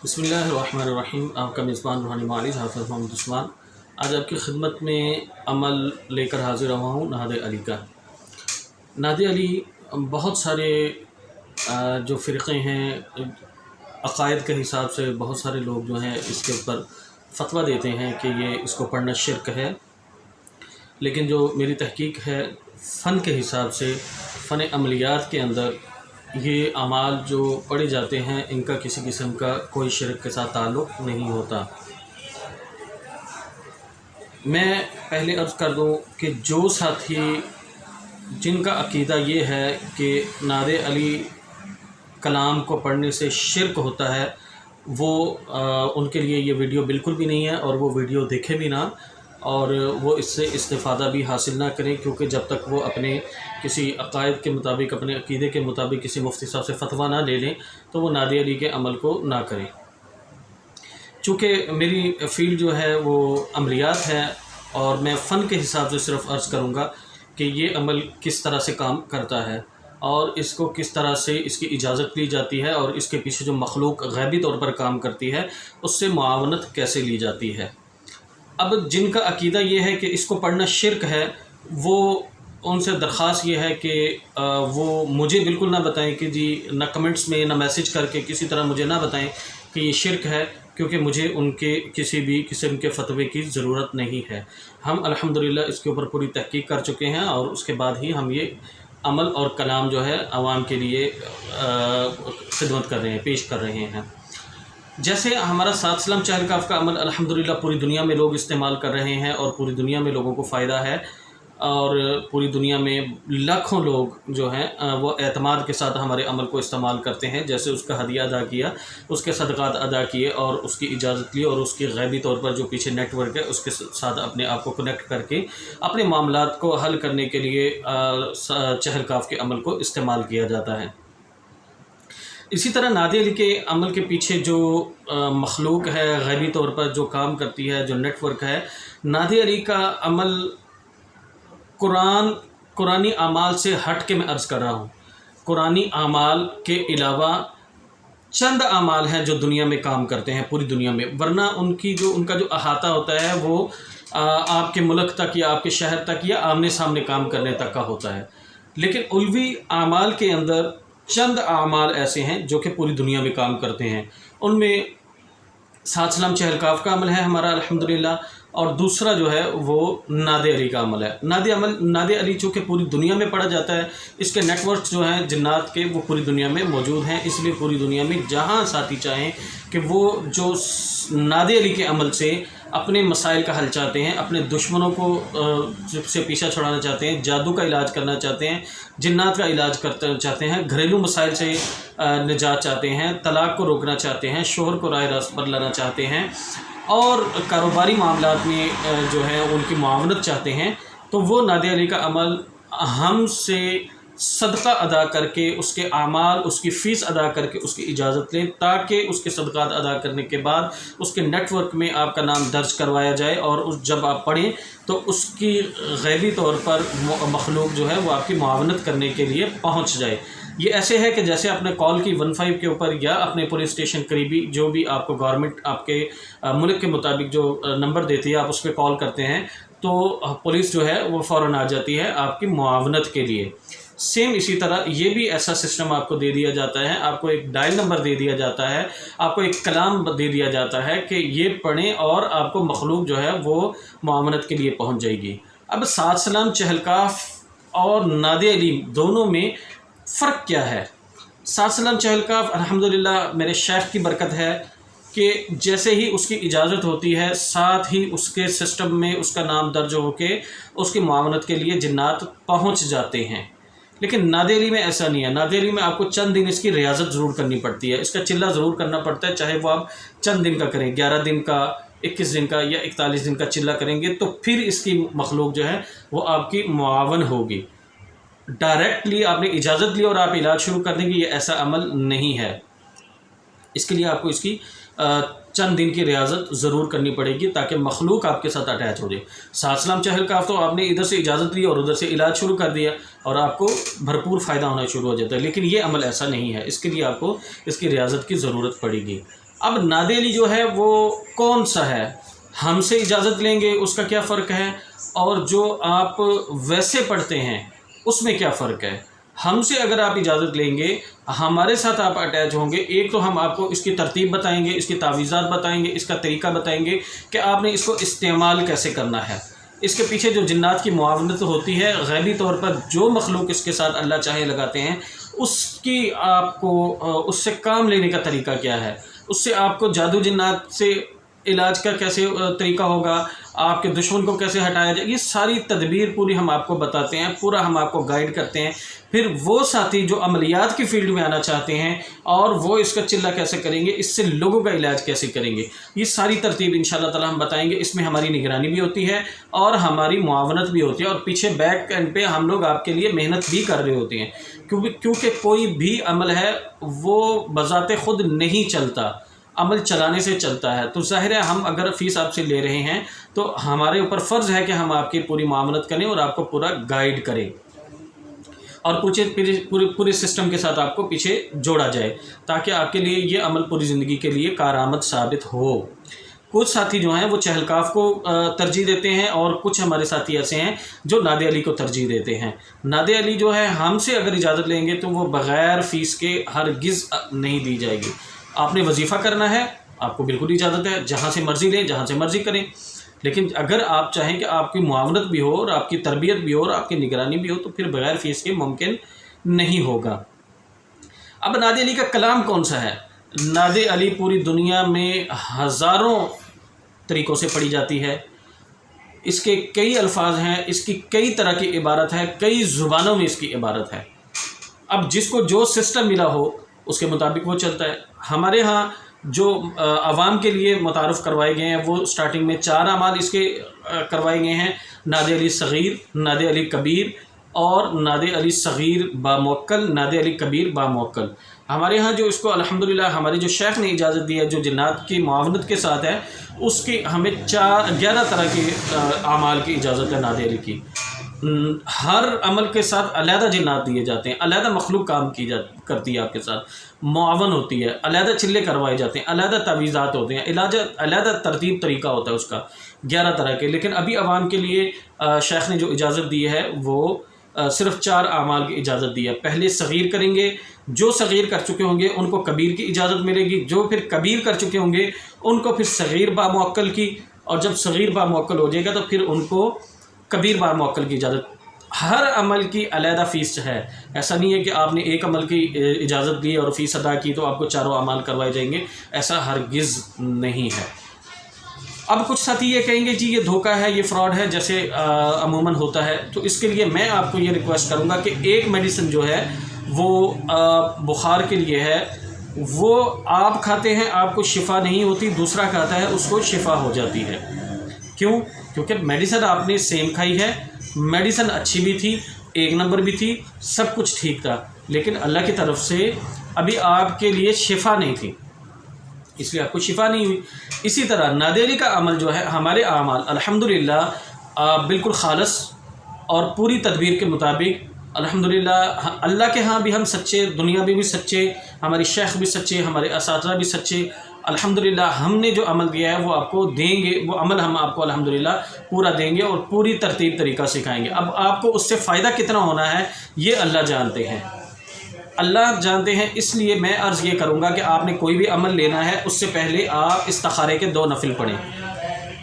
بسم اللہ الرحمن الرحیم۔ آپ کا میزبان روحانی معالج حافظ محمد عثمان آج آپ کی خدمت میں عمل لے کر حاضر ہوا ہوں نہاد علی کا۔ نہاد علی بہت سارے جو فرقے ہیں عقائد کے حساب سے بہت سارے لوگ جو ہیں اس کے اوپر فتویٰ دیتے ہیں کہ یہ اس کو پڑھنا شرک ہے، لیکن جو میری تحقیق ہے فن کے حساب سے فن عملیات کے اندر یہ اعمال جو پڑھے جاتے ہیں ان کا کسی قسم کا کوئی شرک کے ساتھ تعلق نہیں ہوتا۔ میں پہلے عرض کر دوں کہ جو ساتھی جن کا عقیدہ یہ ہے کہ نعت علی کلام کو پڑھنے سے شرک ہوتا ہے وہ ان کے لیے یہ ویڈیو بالکل بھی نہیں ہے، اور وہ ویڈیو دیکھے بھی نہ، اور وہ اس سے استفادہ بھی حاصل نہ کریں، کیونکہ جب تک وہ اپنے کسی عقائد کے مطابق اپنے عقیدے کے مطابق کسی مفتی صاحب سے فتویٰ نہ لے لیں تو وہ نعت علی کے عمل کو نہ کریں۔ چونکہ میری فیلڈ جو ہے وہ عملیات ہے اور میں فن کے حساب سے صرف عرض کروں گا کہ یہ عمل کس طرح سے کام کرتا ہے اور اس کو کس طرح سے اس کی اجازت لی جاتی ہے، اور اس کے پیچھے جو مخلوق غیبی طور پر کام کرتی ہے اس سے معاونت کیسے لی جاتی ہے۔ اب جن کا عقیدہ یہ ہے کہ اس کو پڑھنا شرک ہے، وہ ان سے درخواست یہ ہے کہ وہ مجھے بالکل نہ بتائیں کہ جی، نہ کمنٹس میں نہ میسج کر کے کسی طرح مجھے نہ بتائیں کہ یہ شرک ہے، کیونکہ مجھے ان کے کسی بھی قسم کے فتوے کی ضرورت نہیں ہے۔ ہم الحمدللہ اس کے اوپر پوری تحقیق کر چکے ہیں اور اس کے بعد ہی ہم یہ عمل اور کلام جو ہے عوام کے لیے خدمت کر رہے ہیں، پیش کر رہے ہیں۔ جیسے ہمارا 7 سلام چہلکاف کا عمل الحمدللہ پوری دنیا میں لوگ استعمال کر رہے ہیں اور پوری دنیا میں لوگوں کو فائدہ ہے، اور پوری دنیا میں لاکھوں لوگ جو ہیں وہ اعتماد کے ساتھ ہمارے عمل کو استعمال کرتے ہیں۔ جیسے اس کا ہدیہ ادا کیا، اس کے صدقات ادا کیے اور اس کی اجازت لی، اور اس کی غیبی طور پر جو پیچھے نیٹ ورک ہے اس کے ساتھ اپنے آپ کو کنیکٹ کر کے اپنے معاملات کو حل کرنے کے لیے چہلکاف کے عمل کو استعمال کیا جاتا ہے۔ اسی طرح نعت علی کے عمل کے پیچھے جو مخلوق ہے غیبی طور پر جو کام کرتی ہے، جو نیٹ ورک ہے، نعت علی کا عمل قرآنی اعمال سے ہٹ کے میں عرض کر رہا ہوں۔ قرآنی اعمال کے علاوہ چند اعمال ہیں جو دنیا میں کام کرتے ہیں پوری دنیا میں، ورنہ ان کا جو احاطہ ہوتا ہے وہ آپ کے ملک تک یا آپ کے شہر تک یا آمنے سامنے کام کرنے تک کا ہوتا ہے۔ لیکن علوی اعمال کے اندر چند اعمال ایسے ہیں جو کہ پوری دنیا میں کام کرتے ہیں۔ ان میں 7 سلام چہلکاف کا عمل ہے ہمارا الحمدللہ، اور دوسرا جو ہے وہ نعت علی کا عمل ہے۔ نعت علی چونکہ پوری دنیا میں پڑھا جاتا ہے، اس کے نیٹ ورک جو ہیں جنات کے وہ پوری دنیا میں موجود ہیں، اس لیے پوری دنیا میں جہاں ساتھی چاہیں کہ وہ جو نعت علی کے عمل سے اپنے مسائل کا حل چاہتے ہیں، اپنے دشمنوں کو سے پیچھا چھڑانا چاہتے ہیں، جادو کا علاج کرنا چاہتے ہیں، جنات کا علاج کرنا چاہتے ہیں، گھریلو مسائل سے نجات چاہتے ہیں، طلاق کو روکنا چاہتے ہیں، شوہر کو رائے راست پر لانا چاہتے ہیں، اور کاروباری معاملات میں جو ہے ان کی معاونت چاہتے ہیں، تو وہ نعت علی کا عمل ہم سے صدقہ ادا کر کے اس کے اعمال، اس کی فیس ادا کر کے اس کی اجازت لیں، تاکہ اس کے صدقات ادا کرنے کے بعد اس کے نیٹ ورک میں آپ کا نام درج کروایا جائے، اور جب آپ پڑھیں تو اس کی غیبی طور پر مخلوق جو ہے وہ آپ کی معاونت کرنے کے لیے پہنچ جائے۔ یہ ایسے ہے کہ جیسے اپنے کال کی 15 کے اوپر یا اپنے پولیس اسٹیشن قریبی جو بھی آپ کو گورنمنٹ آپ کے ملک کے مطابق جو نمبر دیتی ہے آپ اس پہ کال کرتے ہیں تو پولیس جو ہے وہ فوراً آ جاتی ہے آپ کی معاونت کے لیے۔ سیم اسی طرح یہ بھی ایسا سسٹم آپ کو دے دیا جاتا ہے، آپ کو ایک ڈائل نمبر دے دیا جاتا ہے، آپ کو ایک کلام دے دیا جاتا ہے کہ یہ پڑھیں اور آپ کو مخلوق جو ہے وہ معاونت کے لیے پہنچ جائے گی۔ اب 7 سلام چہلکاف اور نعت علی دونوں میں فرق کیا ہے؟ 7 سلام چہلکاف الحمدللہ میرے شیخ کی برکت ہے کہ جیسے ہی اس کی اجازت ہوتی ہے ساتھ ہی اس کے سسٹم میں اس کا نام درج ہو کے اس کی معاونت کے لیے جنات پہنچ جاتے ہیں۔ لیکن نعت علی میں ایسا نہیں ہے۔ نعت علی میں آپ کو چند دن اس کی ریاضت ضرور کرنی پڑتی ہے، اس کا چلہ ضرور کرنا پڑتا ہے، چاہے وہ آپ چند دن کا کریں، 11 دن کا، 21 دن کا یا 41 دن کا چلہ کریں گے تو پھر اس کی مخلوق جو ہے وہ آپ کی معاون ہوگی۔ ڈائریکٹلی آپ نے اجازت لی اور آپ علاج شروع کر دیں گے، یہ ایسا عمل نہیں ہے۔ اس کے لیے آپ کو اس کی چند دن کی ریاضت ضرور کرنی پڑے گی تاکہ مخلوق آپ کے ساتھ اٹیچ ہو جائے۔ 7 سلام چہلکاف تو آپ نے ادھر سے اجازت لی اور ادھر سے علاج شروع کر دیا اور آپ کو بھرپور فائدہ ہونا شروع ہو جاتا ہے، لیکن یہ عمل ایسا نہیں ہے، اس کے لیے آپ کو اس کی ریاضت کی ضرورت پڑے گی۔ اب نادے علی جو ہے وہ کون سا ہے، ہم سے اجازت لیں گے اس کا کیا فرق ہے، اور جو آپ ویسے پڑھتے ہیں اس میں کیا فرق ہے؟ ہم سے اگر آپ اجازت لیں گے، ہمارے ساتھ آپ اٹیچ ہوں گے، ایک تو ہم آپ کو اس کی ترتیب بتائیں گے، اس کی تعویذات بتائیں گے، اس کا طریقہ بتائیں گے کہ آپ نے اس کو استعمال کیسے کرنا ہے، اس کے پیچھے جو جنات کی معاونت ہوتی ہے، غیبی طور پر جو مخلوق اس کے ساتھ اللہ چاہے لگاتے ہیں، اس کی آپ کو اس سے کام لینے کا طریقہ کیا ہے، اس سے آپ کو جادو جنات سے علاج کا کیسے طریقہ ہوگا، آپ کے دشمن کو کیسے ہٹایا جائے، یہ ساری تدبیر پوری ہم آپ کو بتاتے ہیں، پورا ہم آپ کو گائیڈ کرتے ہیں۔ پھر وہ ساتھی جو عملیات کی فیلڈ میں آنا چاہتے ہیں اور وہ اس کا چلہ کیسے کریں گے، اس سے لوگوں کا علاج کیسے کریں گے، یہ ساری ترتیب انشاءاللہ تعالی ہم بتائیں گے۔ اس میں ہماری نگرانی بھی ہوتی ہے اور ہماری معاونت بھی ہوتی ہے، اور پیچھے بیک اینڈ پہ ہم لوگ آپ کے لیے محنت بھی کر رہے ہوتے ہیں، کیونکہ کوئی بھی عمل ہے وہ بذات خود نہیں چلتا، عمل چلانے سے چلتا ہے۔ تو ظاہر ہے ہم اگر فیس آپ سے لے رہے ہیں تو ہمارے اوپر فرض ہے کہ ہم آپ کی پوری معاملت کریں اور آپ کو پورا گائیڈ کریں، اور پورے سسٹم کے ساتھ آپ کو پیچھے جوڑا جائے تاکہ آپ کے لیے یہ عمل پوری زندگی کے لیے کارآمد ثابت ہو۔ کچھ ساتھی جو ہیں وہ چہلکاف کو ترجیح دیتے ہیں، اور کچھ ہمارے ساتھی ایسے ہیں جو ناد علی کو ترجیح دیتے ہیں۔ ناد علی جو ہے ہم سے اگر اجازت لیں گے تو وہ بغیر فیس کے ہرگز نہیں دی جائے گی۔ آپ نے وظیفہ کرنا ہے، آپ کو بالکل اجازت ہے، جہاں سے مرضی لیں، جہاں سے مرضی کریں، لیکن اگر آپ چاہیں کہ آپ کی معاونت بھی ہو اور آپ کی تربیت بھی ہو اور آپ کی نگرانی بھی ہو تو پھر بغیر فیس کے ممکن نہیں ہوگا۔ اب ناد علی کا کلام کون سا ہے؟ ناد علی پوری دنیا میں ہزاروں طریقوں سے پڑھی جاتی ہے، اس کے کئی الفاظ ہیں، اس کی کئی طرح کی عبارت ہے، کئی زبانوں میں اس کی عبارت ہے۔ اب جس کو جو سسٹم ملا ہو اس کے مطابق وہ چلتا ہے۔ ہمارے ہاں جو عوام کے لیے متعارف کروائے گئے ہیں وہ سٹارٹنگ میں 4 اعمال اس کے کروائے گئے ہیں: ناد علی صغیر، ناد علی کبیر، اور ناد علی صغیر با موکل، ناد علی کبیر با موکل۔ ہمارے ہاں جو اس کو الحمدللہ ہمارے جو شیخ نے اجازت دی ہے، جو جنات کی معاونت کے ساتھ ہے، اس کی ہمیں 11 طرح کے اعمال کی اجازت ہے ناد علی کی۔ ہر عمل کے ساتھ علیحدہ جنات دیے جاتے ہیں، علیحدہ مخلوق کام کرتی ہے آپ کے ساتھ، معاون ہوتی ہے، علیحدہ چلے کروائے جاتے ہیں، علیحدہ تعویذات ہوتے ہیں، علیحدہ ترتیب طریقہ ہوتا ہے اس کا 11 طرح کے۔ لیکن ابھی عوام کے لیے شیخ نے جو اجازت دی ہے وہ صرف 4 اعمال کی اجازت دی ہے۔ پہلے صغیر کریں گے، جو صغیر کر چکے ہوں گے ان کو کبیر کی اجازت ملے گی، جو پھر کبیر کر چکے ہوں گے ان کو پھر صغیر با موکل کی، اور جب صغیر با موکل ہو جائے گا تو پھر ان کو کبیر با موکل کی اجازت۔ ہر عمل کی علیحدہ فیس ہے، ایسا نہیں ہے کہ آپ نے ایک عمل کی اجازت دی اور فیس ادا کی تو آپ کو 4 اعمال کروائے جائیں گے، ایسا ہرگز نہیں ہے۔ اب کچھ ساتھی یہ کہیں گے جی یہ دھوکہ ہے، یہ فراڈ ہے، جیسے عموماً ہوتا ہے، تو اس کے لیے میں آپ کو یہ ریکویسٹ کروں گا کہ ایک میڈیسن جو ہے وہ بخار کے لیے ہے، وہ آپ کھاتے ہیں آپ کو شفا نہیں ہوتی، دوسرا کھاتا ہے اس کو شفا ہو جاتی ہے۔ کیوں؟ کیونکہ میڈیسن آپ نے سیم کھائی ہے، میڈیسن اچھی بھی تھی، 1 نمبر بھی تھی، سب کچھ ٹھیک تھا، لیکن اللہ کی طرف سے ابھی آپ کے لیے شفا نہیں تھی، اس لیے آپ کو شفا نہیں ہوئی۔ اسی طرح ناد علی کا عمل جو ہے، ہمارے اعمال الحمدللہ بالکل خالص اور پوری تدبیر کے مطابق الحمدللہ اللہ کے ہاں بھی ہم سچے، دنیا میں بھی سچے، ہمارے شیخ بھی سچے، ہمارے اساتذہ بھی سچے، الحمدللہ ہم نے جو عمل دیا ہے وہ آپ کو دیں گے، وہ عمل ہم آپ کو الحمدللہ پورا دیں گے اور پوری ترتیب طریقہ سکھائیں گے۔ اب آپ کو اس سے فائدہ کتنا ہونا ہے یہ اللہ جانتے ہیں، اللہ جانتے ہیں، اس لیے میں عرض یہ کروں گا کہ آپ نے کوئی بھی عمل لینا ہے اس سے پہلے آپ استخارے کے 2 نفل پڑھیں،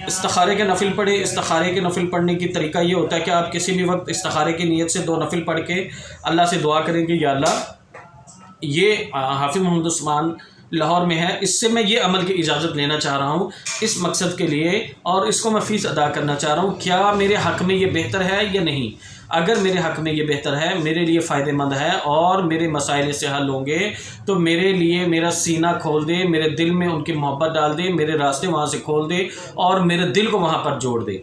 استخارے کے نفل پڑھیں۔ استخارے کے نفل پڑھنے کی طریقہ یہ ہوتا ہے کہ آپ کسی بھی وقت استخارے کی نیت سے 2 نفل پڑھ کے اللہ سے دعا کریں گے، یا اللہ یہ حافظ محمد عثمان لاہور میں ہے، اس سے میں یہ عمل کی اجازت لینا چاہ رہا ہوں اس مقصد کے لیے، اور اس کو میں فیس ادا کرنا چاہ رہا ہوں، کیا میرے حق میں یہ بہتر ہے یا نہیں؟ اگر میرے حق میں یہ بہتر ہے، میرے لیے فائدہ مند ہے اور میرے مسائل سے حل ہوں گے تو میرے لیے میرا سینہ کھول دے، میرے دل میں ان کی محبت ڈال دے، میرے راستے وہاں سے کھول دے اور میرے دل کو وہاں پر جوڑ دے۔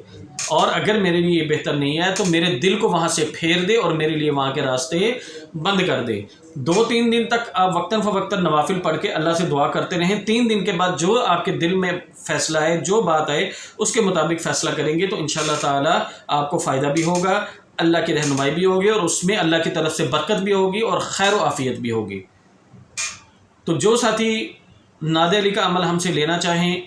اور اگر میرے لیے یہ بہتر نہیں ہے تو میرے دل کو وہاں سے پھیر دے اور میرے لیے وہاں کے راستے بند کر دے۔ 2-3 دن تک آپ وقتاً فوقتاً نوافل پڑھ کے اللہ سے دعا کرتے رہیں۔ 3 دن کے بعد جو آپ کے دل میں فیصلہ ہے، جو بات آئے اس کے مطابق فیصلہ کریں گے تو انشاءاللہ تعالی آپ کو فائدہ بھی ہوگا، اللہ کی رہنمائی بھی ہوگی، اور اس میں اللہ کی طرف سے برکت بھی ہوگی اور خیر و عافیت بھی ہوگی۔ تو جو ساتھی نادے علی کا عمل ہم سے لینا چاہیں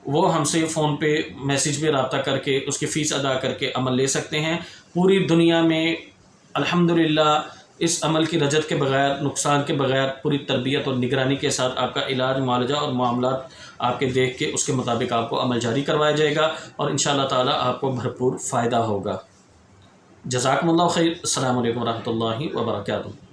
وہ ہم سے فون پہ میسیج پہ رابطہ کر کے اس کی فیس ادا کر کے عمل لے سکتے ہیں۔ پوری دنیا میں الحمدللہ اس عمل کی رجت کے بغیر، نقصان کے بغیر، پوری تربیت اور نگرانی کے ساتھ آپ کا علاج، معالجہ اور معاملات آپ کے دیکھ کے اس کے مطابق آپ کو عمل جاری کروایا جائے گا اور انشاءاللہ تعالی آپ کو بھرپور فائدہ ہوگا۔ جزاکم اللہ خیر۔ السلام علیکم ورحمۃ اللہ وبرکاتہ۔